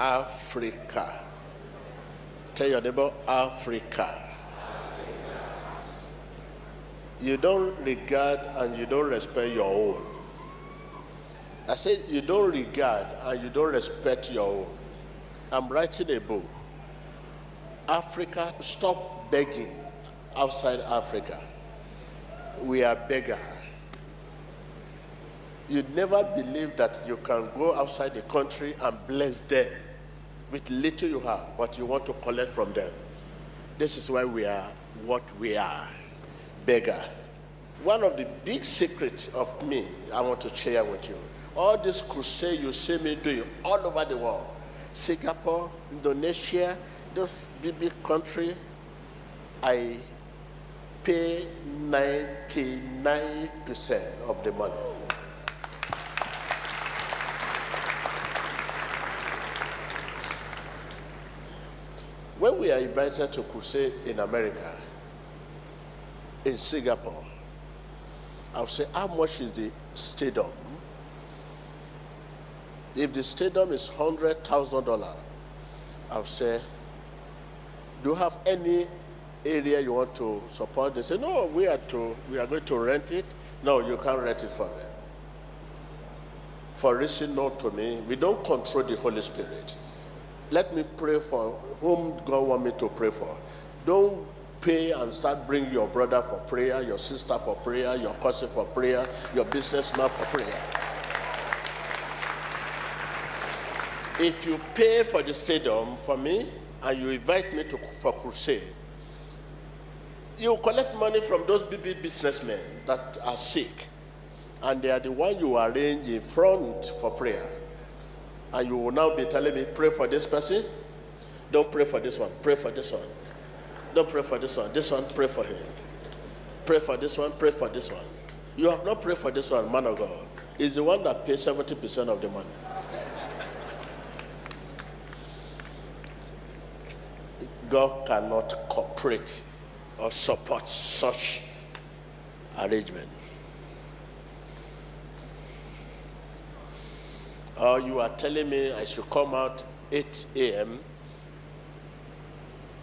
Africa. Tell your neighbor, Africa. You don't regard and you don't respect your own. I said you don't regard and you don't respect your own. I'm writing a book. Africa, stop begging outside Africa. We are beggars. You'd never believe that you can go outside the country and bless them with little you have, but you want to collect from them. This is why we are what we are, beggar. One of the big secrets of me, I want to share with you. All this crusade you see me doing all over the world, Singapore, Indonesia, those big countries, I pay 99% of the money. When we are invited to crusade in America, in Singapore, I'll say, how much is the stadium? If the stadium is $100,000, I'll say, do you have any area you want to support? They say, no, we are going to rent it. No, you can't rent it for me. For reason known to me, we don't control the Holy Spirit. Let me pray for whom God wants me to pray for. Don't pay and start bringing your brother for prayer, your sister for prayer, your cousin for prayer, your businessman for prayer. If you pay for the stadium for me and you invite me for crusade, you collect money from those big businessmen that are sick, and they are the one you arrange in front for prayer. And you will now be telling me, pray for this person. Don't pray for this one. Pray for this one. Don't pray for this one. This one, pray for him. Pray for this one. Pray for this one. You have not prayed for this one, man of God. He's the one that pays 70% of the money. God cannot cooperate or support such arrangement. Or you are telling me I should come out 8 a.m.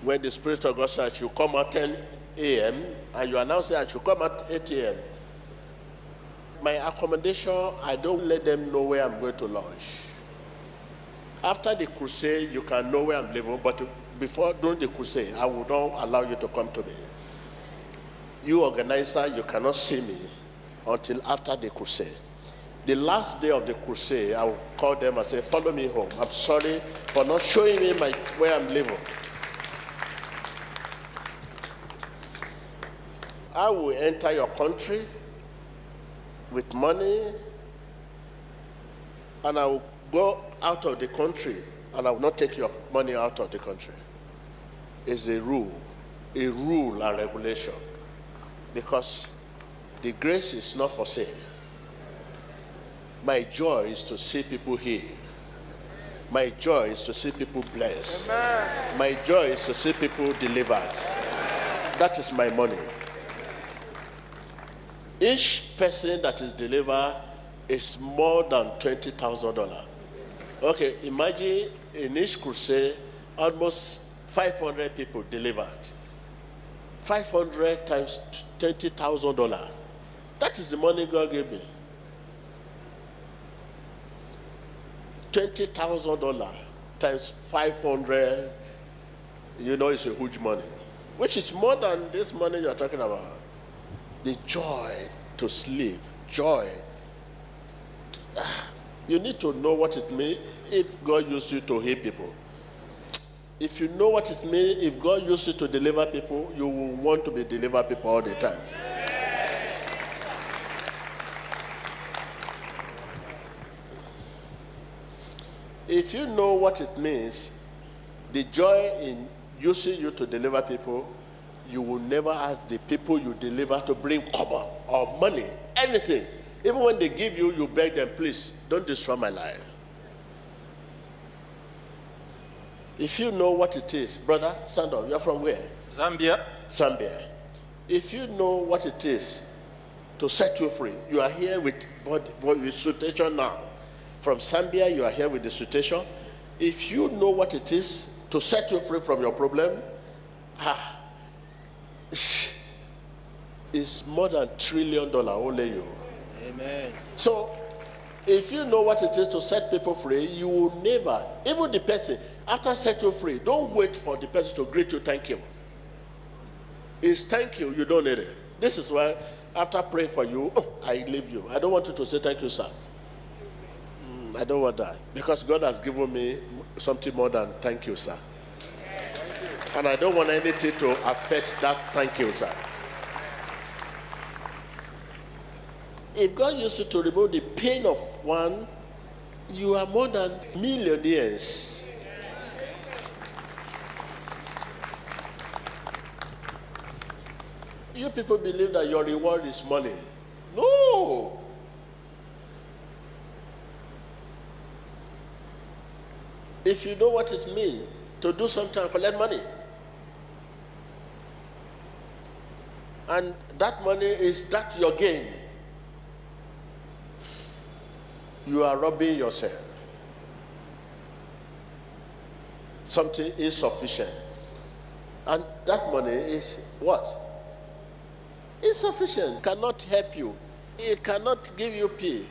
when the Spirit of God said I should come out 10 a.m. and you announce that I should come out 8 a.m. My accommodation, I don't let them know where I'm going to lodge. After the crusade, you can know where I'm living, but during the crusade, I will not allow you to come to me. You organizer, you cannot see me until after the crusade. The last day of the crusade, I will call them and say, follow me home. I'm sorry for not showing me where I'm living. I will enter your country with money, and I will go out of the country, and I will not take your money out of the country. It's a rule and regulation, because the grace is not for sale. My joy is to see people healed. My joy is to see people blessed. Amen. My joy is to see people delivered. Amen. That is my money. Each person that is delivered is more than $20,000. Okay, imagine in each crusade, almost 500 people delivered. 500 times $20,000. That is the money God gave me. $20,000 times 500, it's a huge money, which is more than this money you are talking about. The joy to sleep, joy. You need to know what it means if God used you to heal people. If you know what it means, if God used you to deliver people, you will want to be deliver people all the time. If you know what it means, the joy in using you to deliver people, you will never ask the people you deliver to bring cover or money, anything. Even when they give you, you beg them, please, don't destroy my life. If you know what it is, brother, stand up. You're from where? Zambia. Zambia. If you know what it is to set you free, you are here with situation now. From Zambia, you are here with the situation. If you know what it is to set you free from your problem, it's more than $1 trillion only you. Amen. So, if you know what it is to set people free, you will never, even the person, after set you free, don't wait for the person to greet you, thank you. It's thank you, you don't need it. This is why, after praying for you, I leave you. I don't want you to say thank you, sir. I don't want that. Because God has given me something more than thank you, sir. And I don't want anything to affect that thank you, sir. If God used you to remove the pain of one, you are more than millionaires. You people believe that your reward is money. No. If you know what it means to do something and collect money, and that money is that your gain, you are robbing yourself. Something insufficient. And that money is what? Insufficient. Cannot help you. It cannot give you peace.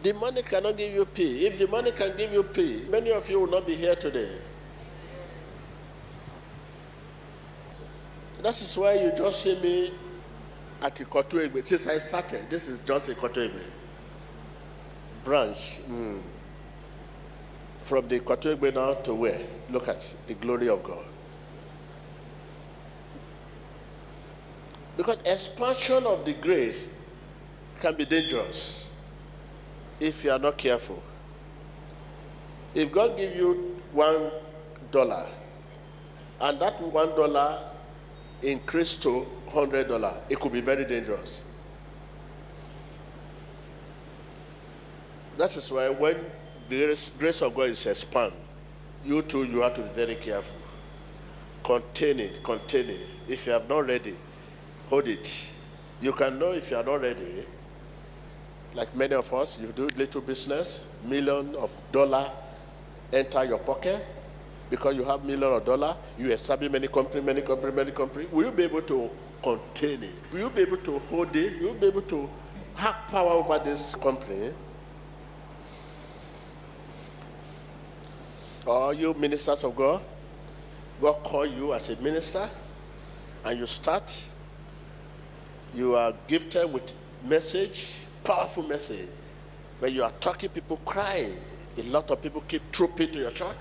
The money cannot give you peace. If the money can give you peace, many of you will not be here today. That is why you just see me at the Kotuegbe. Since I started, this is just a Kotuegbe branch. From the Kotuegbe now to where? Look at the glory of God. Because expansion of the grace can be dangerous if you are not careful. If God gives you $1 and that $1 increase to $100, it could be very dangerous. That is why when the grace of God is expanded, you too, you have to be very careful. Contain it. If you are not ready, hold it. You can know if you are not ready. Like many of us, you do little business, millions of dollars enter your pocket because you have millions of dollars. You establish many companies. Will you be able to contain it? Will you be able to hold it? Will you be able to have power over this company? Or you ministers of God, God call you as a minister, and you start. You are gifted with message, powerful message, but you are talking, people crying. A lot of people keep trooping to your church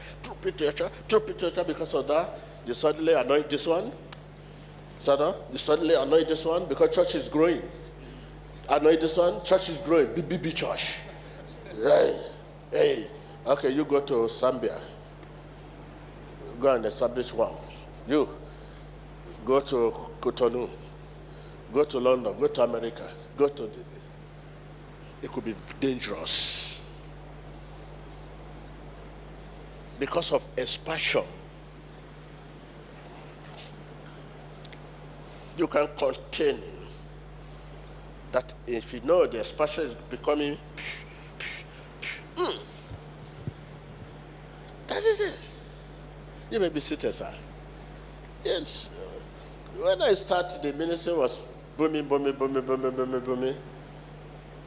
because of that. You suddenly anoint this one. You suddenly anoint this one because church is growing. Anoint this one, church is growing. BBB church. Hey. Okay, you go to Zambia. Go and establish one. You go to Cotonou. Go to London. Go to America. It could be dangerous because of expansion. You can contain that. If you know the expansion is becoming, that is it. You may be seated, sir. Yes. When I started, the ministry was booming.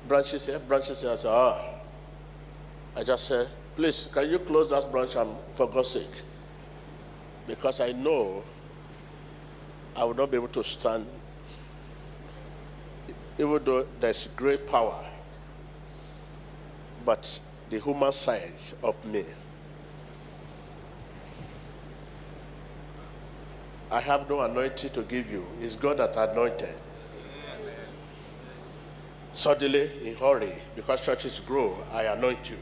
Branches here. I said, I just said, please, can you close that branch for God's sake? Because I know I will not be able to stand, even though there's great power, but the human side of me. I have no anointing to give you. It's God that anointed. Suddenly, in hurry, because churches grow, I anoint you.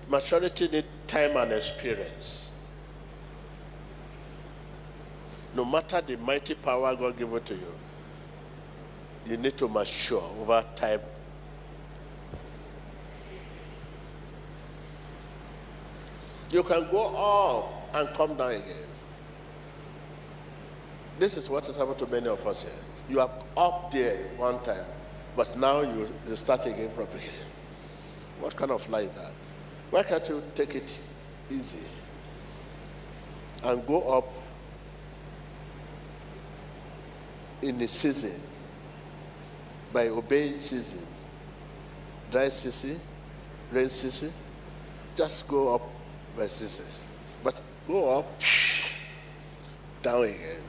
Maturity needs time and experience. No matter the mighty power God gives to you, you need to mature over time. You can go up and come down again. This is what has happened to many of us here. You are up there one time, but now you start again from beginning. What kind of lie is that? Why can't you take it easy and go up in the season by obeying season? Dry season, rain season, just go up by season. But go up, down again.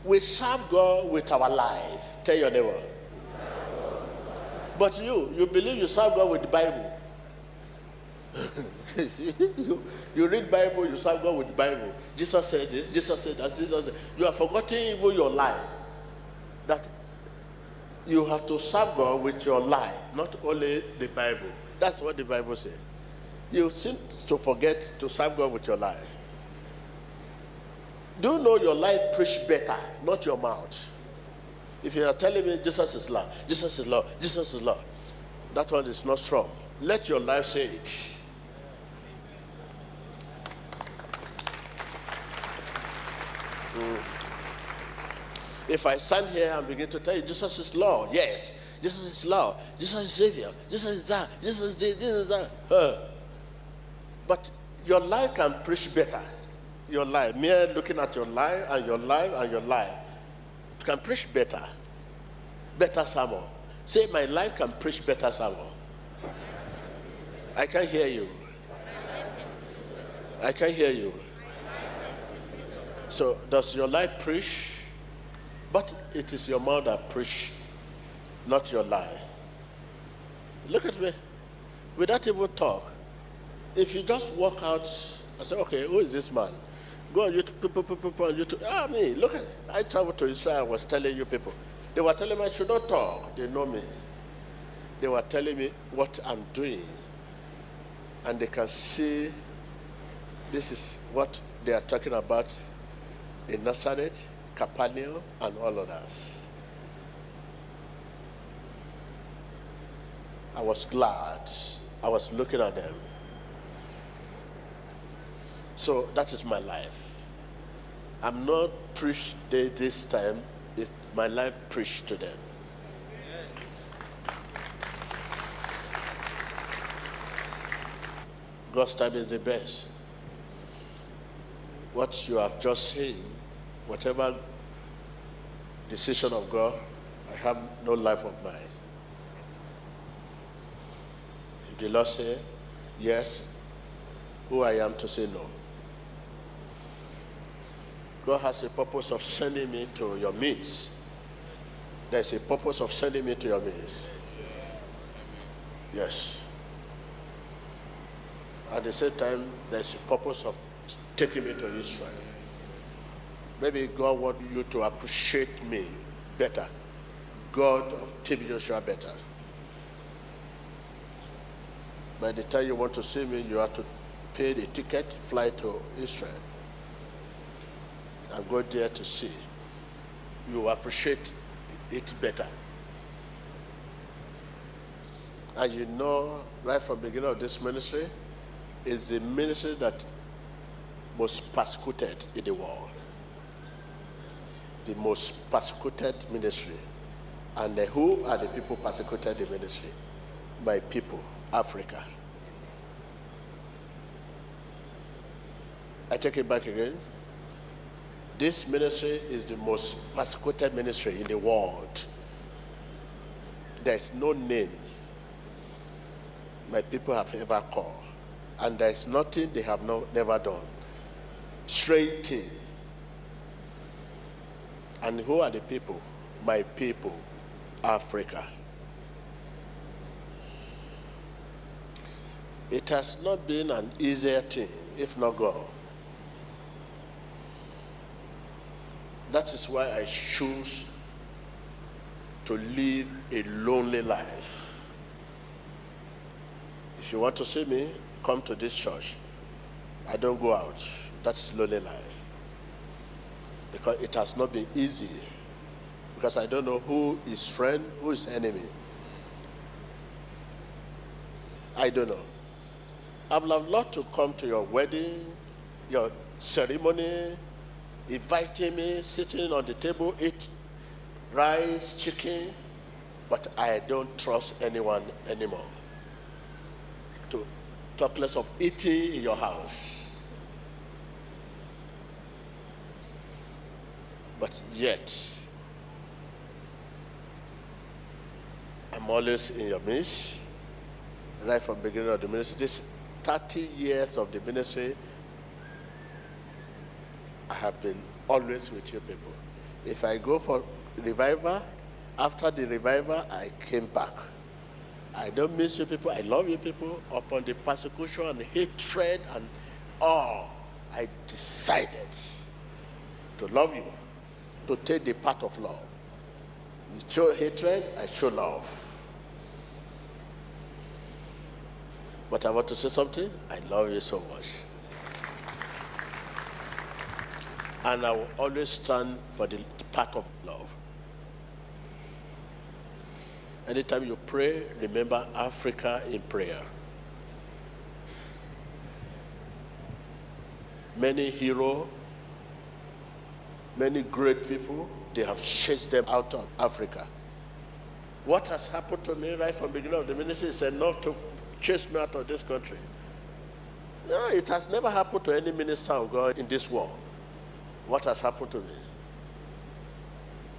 We serve God with our life. Tell your neighbor. But you believe you serve God with the Bible. you read Bible, you serve God with the Bible. Jesus said this, Jesus said that, Jesus said. You are forgetting even your life. That you have to serve God with your life, not only the Bible. That's what the Bible says. You seem to forget to serve God with your life. Do you know your life preach better, not your mouth? If you are telling me Jesus is Lord, Jesus is Lord, Jesus is Lord, that one is not strong. Let your life say it. If I stand here and begin to tell you Jesus is Lord, yes, Jesus is Lord, Jesus is Savior, Jesus is that, Jesus is this, this is that. But your life can preach better. Your life, mere looking at your life and your life and your life, it can preach better. Better sermon. Say, my life can preach better sermon. I can't hear you. I can't hear you. So does your life preach? But it is your mouth that preach, not your life. Look at me. Without even talk. If you just walk out and say, okay, who is this man? Go on YouTube, on YouTube. Me, look at it. I traveled to Israel, I was telling you people. They were telling me I should not talk. They know me. They were telling me what I'm doing. And they can see this is what they are talking about in Nazareth, Capernaum, and all others. I was glad. I was looking at them. So that is my life. I'm not preached this time. My life preached to them. God's time is the best. What you have just seen, whatever decision of God, I have no life of mine. If the Lord say yes, who I am to say no? God has a purpose of sending me to your midst. There's a purpose of sending me to your midst. Yes. At the same time, there's a purpose of taking me to Israel. Maybe God wants you to appreciate me better. God of Team Joshua better. By the time you want to see me, you have to pay the ticket, fly to Israel, and go there to see. You appreciate it better. And you know, right from the beginning of this ministry, is the ministry that most persecuted in the world. The most persecuted ministry. And who are the people persecuted in ministry? My people, Africa. I take it back again. This ministry is the most persecuted ministry in the world. There is no name my people have ever called. And there is nothing they have never done. Strange thing. And who are the people? My people, Africa. It has not been an easier thing, if not God. That is why I choose to live a lonely life. If you want to see me, come to this church. I don't go out. That's lonely life. Because it has not been easy. Because I don't know who is friend, who is enemy. I don't know. I would have loved to come to your wedding, your ceremony, inviting me, sitting on the table, eat rice, chicken. but I don't trust anyone anymore. To talk less of eating in your house. But yet, I'm always in your midst, right from the beginning of the ministry. This 30 years of the ministry, I have been always with you people. If I go for revival, after the revival, I came back. I don't miss you people. I love you people. Upon the persecution and hatred and all, I decided to love you, to take the path of love. You show hatred, I show love. But I want to say something. I love you so much. And I will always stand for the path of love. Anytime you pray, remember Africa in prayer. Many heroes, many great people, they have chased them out of Africa. What has happened to me right from the beginning of the ministry is enough to chase me out of this country. No, it has never happened to any minister of God in this world. What has happened to me?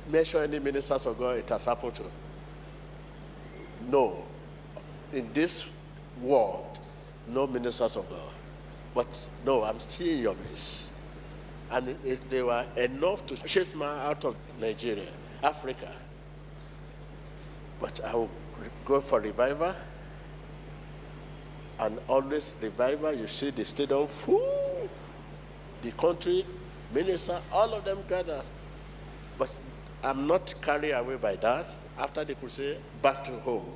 Measure any ministers of God it has happened to. No. In this world, no ministers of God. But no, I'm still in your midst. And if they were enough to chase me out of Nigeria, Africa. But I will go for revival. And always revival, you see the stadium full. The country, minister, all of them gather. But I'm not carried away by that. After the crusade, back to home,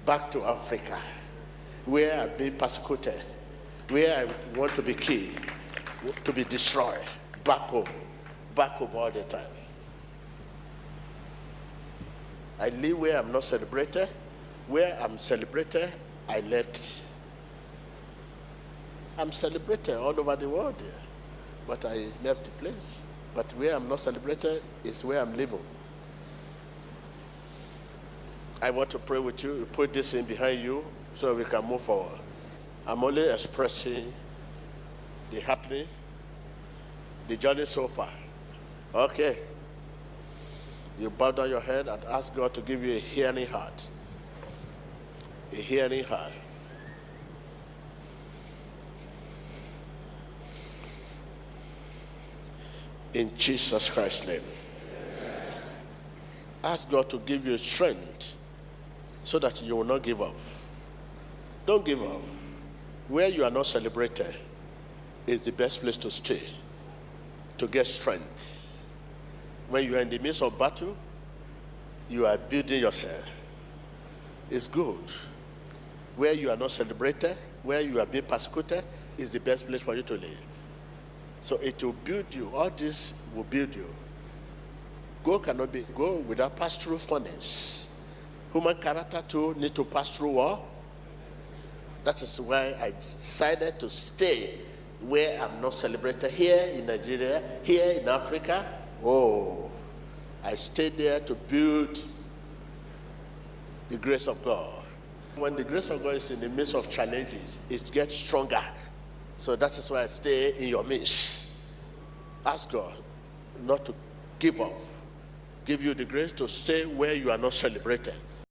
back to Africa, where I've been persecuted, where I want to be killed, to be destroyed, back home all the time. I live where I'm not celebrated. Where I'm celebrated, I left. I'm celebrated all over the world there, but I left the place. But where I'm not celebrated is where I'm living. I want to pray with you, put this in behind you so we can move forward. I'm only expressing the happening, the journey so far. Okay. You bow down your head and ask God to give you a hearing heart. A hearing heart. In Jesus Christ's name. Ask God to give you strength so that you will not give up. Don't give up. Where you are not celebrated is the best place to stay, to get strength. When you are in the midst of battle, you are building yourself. It's good. Where you are not celebrated, where you are being persecuted, is the best place for you to live. So it will build you. All this will build you. Gold cannot be gold without pass through furnace. Human character too needs to pass through war. That is why I decided to stay where I'm not celebrated, here in Nigeria, here in Africa. Oh, I stayed there to build the grace of God. When the grace of God is in the midst of challenges, it gets stronger. So that is why I stay in your midst. Ask God not to give up. Give you the grace to stay where you are not celebrated.